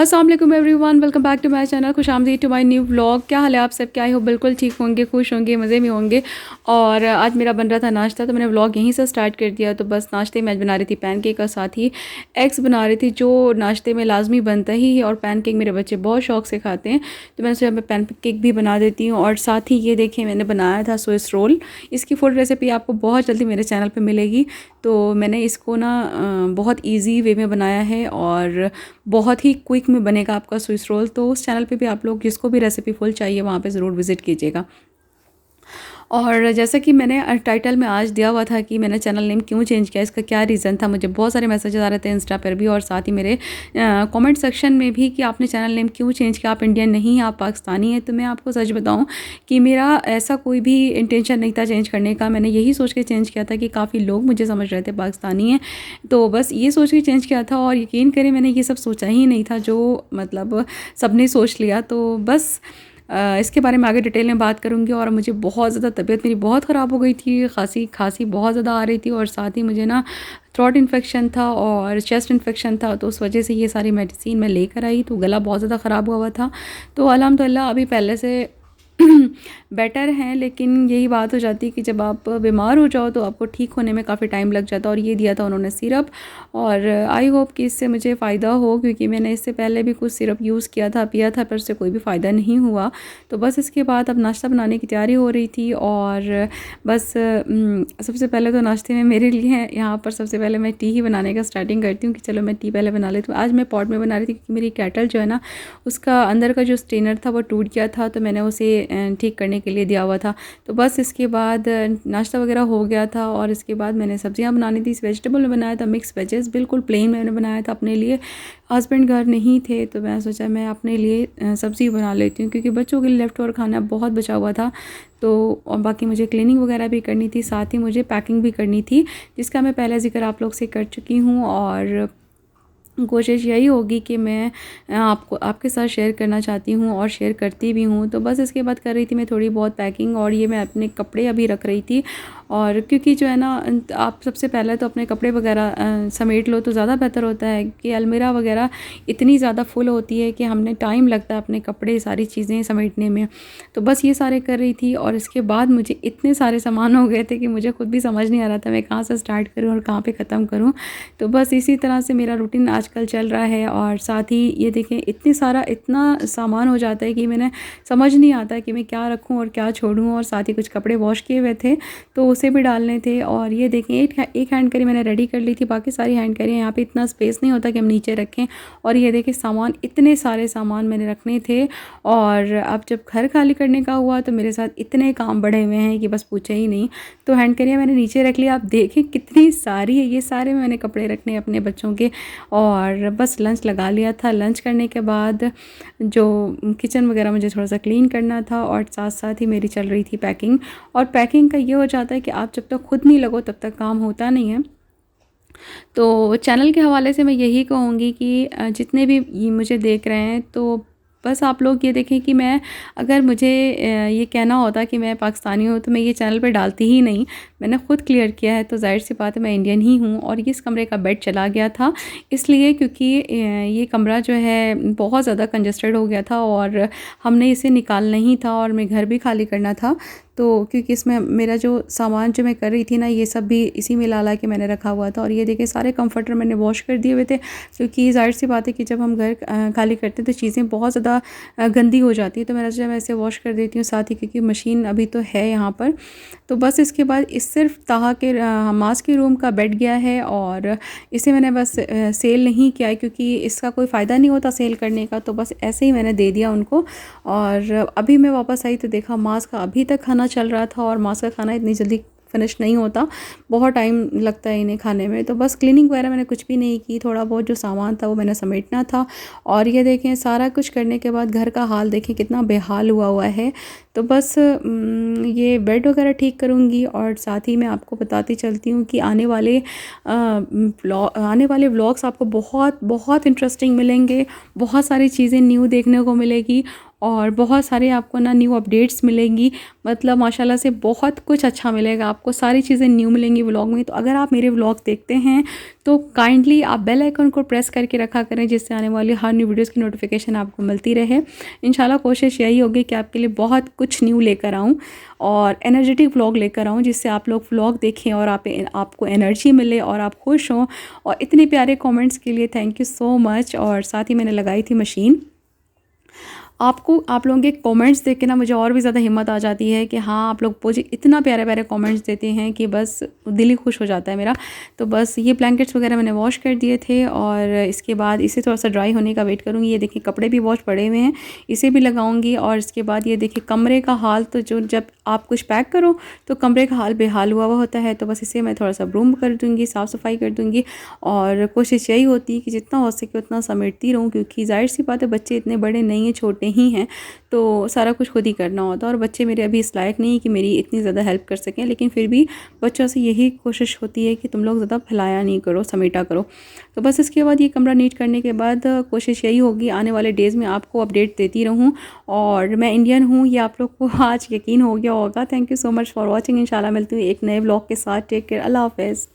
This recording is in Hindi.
अस्सलाम वालेकुम everyone, welcome back to my channel. खुशामदीद टू माय न्यू व्लॉग। क्या हाल है आप सब? क्या आई हो बिल्कुल ठीक होंगे, खुश होंगे, मज़े में होंगे। और आज मेरा बन रहा था नाश्ता, तो मैंने व्लॉग यहीं से स्टार्ट कर दिया। तो बस नाश्ते में आज बना रही थी पैनकेक और साथ ही एग्स बना रही थी, जो नाश्ते में लाजमी बनता ही है। और पैनकेक मेरे बच्चे बहुत शौक से खाते हैं, तो मैंने सोचा मैं पैनकेक भी बना देती हूँ। और साथ ही ये देखिए मैंने बनाया था स्विस रोल। इसकी फुल रेसिपी आपको बहुत जल्दी मेरे चैनल पर मिलेगी। तो मैंने इसको ना बहुत ईजी वे में बनाया है और बहुत ही क्विक में बनेगा आपका स्विस रोल। तो उस चैनल पे भी आप लोग जिसको भी रेसिपी फुल चाहिए वहाँ पे ज़रूर विज़िट कीजिएगा। और जैसा कि मैंने टाइटल में आज दिया हुआ था कि मैंने चैनल नेम क्यों चेंज किया, इसका क्या रीज़न था, मुझे बहुत सारे मैसेजेस आ रहे थे इंस्टा पर भी और साथ ही मेरे कमेंट सेक्शन में भी कि आपने चैनल नेम क्यों चेंज किया, आप इंडियन नहीं हैं, आप पाकिस्तानी हैं। तो मैं आपको सच बताऊं कि मेरा ऐसा कोई भी इंटेंशन नहीं था चेंज करने का। मैंने यही सोच के चेंज किया था कि काफ़ी लोग मुझे समझ रहे थे पाकिस्तानी हैं, तो बस ये सोच के चेंज किया था। और यकीन करें मैंने ये सब सोचा ही नहीं था, जो मतलब सबने सोच लिया। तो बस इसके बारे में आगे डिटेल में बात करूँगी। और मुझे बहुत ज़्यादा तबीयत मेरी बहुत ख़राब हो गई थी, खांसी बहुत ज़्यादा आ रही थी और साथ ही मुझे ना थ्रोट इन्फेक्शन था और चेस्ट इन्फेक्शन था। तो उस वजह से ये सारी मेडिसिन मैं लेकर आई, तो गला बहुत ज़्यादा ख़राब हुआ था। तो अल्हम्दुलिल्लाह अभी पहले से बेटर हैं, लेकिन यही बात हो जाती है कि जब आप बीमार हो जाओ तो आपको ठीक होने में काफ़ी टाइम लग जाता है। और ये दिया था उन्होंने सिरप, और आई होप कि इससे मुझे फ़ायदा हो, क्योंकि मैंने इससे पहले भी कुछ सिरप यूज़ किया था, पिया था, पर उससे कोई भी फ़ायदा नहीं हुआ। तो बस इसके बाद अब नाश्ता बनाने की तैयारी हो रही थी। और बस सबसे पहले तो नाश्ते में मेरे लिए यहाँ पर सबसे पहले मैं टी ही बनाने का स्टार्टिंग करती हूँ कि चलो मैं टी पहले बना लेती हूँ। आज मैं पॉट में बना रही थी क्योंकि मेरी केटल जो है ना, उसका अंदर का जो स्ट्रेनर था वो टूट गया था, तो मैंने उसे ठीक करने के लिए दिया हुआ था। तो बस इसके बाद नाश्ता वगैरह हो गया था और इसके बाद मैंने सब्जियां बनानी थी। इस वेजिटेबल में बनाया था मिक्स वेजेस, बिल्कुल प्लेन मैंने बनाया था अपने लिए। हस्बैंड घर नहीं थे तो मैं सोचा मैं अपने लिए सब्ज़ी बना लेती हूँ, क्योंकि बच्चों के लिए लेफ़्ट ओवर खाना बहुत बचा हुआ था। तो और बाकी मुझे क्लीनिंग वगैरह भी करनी थी, साथ ही मुझे पैकिंग भी करनी थी, जिसका मैं पहले ज़िक्र आप लोग से कर चुकी हूँ। और कोशिश यही होगी कि मैं आपको आपके साथ शेयर करना चाहती हूँ और शेयर करती भी हूँ। तो बस इसके बाद कर रही थी मैं थोड़ी बहुत पैकिंग, और ये मैं अपने कपड़े अभी रख रही थी। और क्योंकि जो है ना, आप सबसे पहले तो अपने कपड़े वगैरह समेट लो तो ज़्यादा बेहतर होता है, कि अलमीरा वगैरह इतनी ज़्यादा फुल होती है कि हमने टाइम लगता है अपने कपड़े सारी चीज़ें समेटने में। तो बस ये सारे कर रही थी। और इसके बाद मुझे इतने सारे सामान हो गए थे कि मुझे खुद भी समझ नहीं आ रहा था मैं कहाँ से स्टार्ट करूँ और कहाँ पर ख़त्म करूँ। तो बस इसी तरह से मेरा रूटीन आजकल चल रहा है। और साथ ही ये देखें इतना सामान हो जाता है कि मैंने समझ नहीं आता कि मैं क्या रखूं और क्या छोड़ूं। और साथ ही कुछ कपड़े वॉश किए हुए थे तो उसे भी डालने थे। और ये देखें एक हैंड कैरी मैंने रेडी कर ली थी, बाकी सारी हैंड कैरी यहाँ पे इतना स्पेस नहीं होता कि हम नीचे रखें। और ये देखें सामान, इतने सारे सामान मैंने रखने थे। और अब जब घर खाली करने का हुआ तो मेरे साथ इतने काम बढ़े हुए हैं कि बस पूछे ही नहीं। तो हैंड कैरियाँ मैंने नीचे रख लिया, आप देखें कितनी सारी है। ये सारे मैंने कपड़े रखने अपने बच्चों के। और बस लंच लगा लिया था। लंच करने के बाद जो किचन वगैरह मुझे थोड़ा सा क्लीन करना था, और साथ साथ ही मेरी चल रही थी पैकिंग। और पैकिंग का ये हो जाता है कि आप जब तक खुद नहीं लगो तब तक काम होता नहीं है। तो चैनल के हवाले से मैं यही कहूँगी कि जितने भी ये मुझे देख रहे हैं, तो बस आप लोग ये देखें कि मैं, अगर मुझे ये कहना होता कि मैं पाकिस्तानी हूँ तो मैं ये चैनल पे डालती ही नहीं। मैंने ख़ुद क्लियर किया है, तो जाहिर सी बात है मैं इंडियन ही हूँ। और इस कमरे का बेड चला गया था इसलिए क्योंकि ये कमरा जो है बहुत ज़्यादा कंजस्टेड हो गया था और हमने इसे निकालना ही था और मैं घर भी खाली करना था। तो क्योंकि इसमें मेरा जो सामान जो मैं कर रही थी ना, ये सब भी इसी में ला के मैंने रखा हुआ था। और ये देखिए सारे कंफर्टर मैंने वॉश कर दिए हुए थे, क्योंकि जाहिर सी बात है कि जब हम घर खाली करते हैं तो चीज़ें बहुत ज़्यादा गंदी हो जाती है। तो मैंने सोचा मैं इसे वॉश कर देती हूँ, साथ ही क्योंकि मशीन अभी तो है यहाँ पर। तो बस इसके बाद इस सिर्फ ताहा के हमास के रूम का बेड गया है। और इसे मैंने बस सेल नहीं किया है, क्योंकि इसका कोई फ़ायदा नहीं होता सेल करने का, तो बस ऐसे ही मैंने दे दिया उनको। और अभी मैं वापस आई तो देखा मास का अभी तक खाना चल रहा था, और मास का खाना इतनी जल्दी फिनिश नहीं होता, बहुत टाइम लगता है इन्हें खाने में। तो बस क्लीनिंग वगैरह मैंने कुछ भी नहीं की, थोड़ा बहुत जो सामान था वो मैंने समेटना था। और ये देखें सारा कुछ करने के बाद घर का हाल देखें कितना बेहाल हुआ है। तो बस ये बेड वगैरह ठीक करूँगी। और साथ ही मैं आपको बताती चलती हूँ कि आने वाले व्लॉग्स आपको बहुत बहुत इंटरेस्टिंग मिलेंगे, बहुत सारी चीज़ें न्यू देखने को मिलेगी। और बहुत सारे आपको ना न्यू अपडेट्स मिलेंगी। मतलब माशाल्लाह से बहुत कुछ अच्छा मिलेगा आपको, सारी चीज़ें न्यू मिलेंगी व्लॉग में। तो अगर आप मेरे व्लॉग देखते हैं तो काइंडली आप बेल आइकन को प्रेस करके रखा करें, जिससे आने वाली हर न्यू वीडियोज़ की नोटिफिकेशन आपको मिलती रहे। इंशाल्लाह कोशिश यही होगी कि आपके लिए बहुत कुछ न्यू लेकर आऊँ और एनर्जेटिक व्लॉग लेकर आऊँ, जिससे आप लोग व्लॉग देखें और आपको एनर्जी मिले और आप खुश हों। और इतने प्यारे कमेंट्स के लिए थैंक यू सो मच। और साथ ही मैंने लगाई थी मशीन। आप लोगों के कमेंट्स देख के ना मुझे और भी ज़्यादा हिम्मत आ जाती है कि हाँ, आप लोग मुझे इतना प्यारे प्यारे कमेंट्स देते हैं कि बस दिल ही खुश हो जाता है मेरा। तो बस ये ब्लैंकेट्स वगैरह मैंने वॉश कर दिए थे और इसके बाद इसे थोड़ा सा ड्राई होने का वेट करूँगी। ये देखिए कपड़े भी वॉश पड़े हुए हैं, इसे भी लगाऊंगी। और इसके बाद ये देखिए कमरे का हाल, तो जो जब आप कुछ पैक करो तो कमरे का हाल बेहाल हुआ होता है। तो बस इसे मैं थोड़ा सा ब्रूम कर दूँगी, साफ़ सफाई कर दूँगी। और कोशिश यही होती है कि जितना हो सके उतना समेटती रहूँ, क्योंकि ज़ाहिर सी बात है बच्चे इतने बड़े नहीं हैं, छोटे ही हैं, तो सारा कुछ खुद ही करना होता है। और बच्चे मेरे अभी इस लायक नहीं कि मेरी इतनी ज़्यादा हेल्प कर सकें, लेकिन फिर भी बच्चों से यही कोशिश होती है कि तुम लोग ज़्यादा फैलाया नहीं करो, समेटा करो। तो बस इसके बाद ये कमरा नीट करने के बाद कोशिश यही होगी आने वाले डेज़ में आपको अपडेट देती रहूँ। और मैं इंडियन हूँ, ये आप लोग को आज यकीन हो गया होगा। Thank you so much for watching. इंशाल्लाह मिलती हूँ एक नए व्लॉग के साथ। टेक केयर, अल्लाह हाफ़िज़।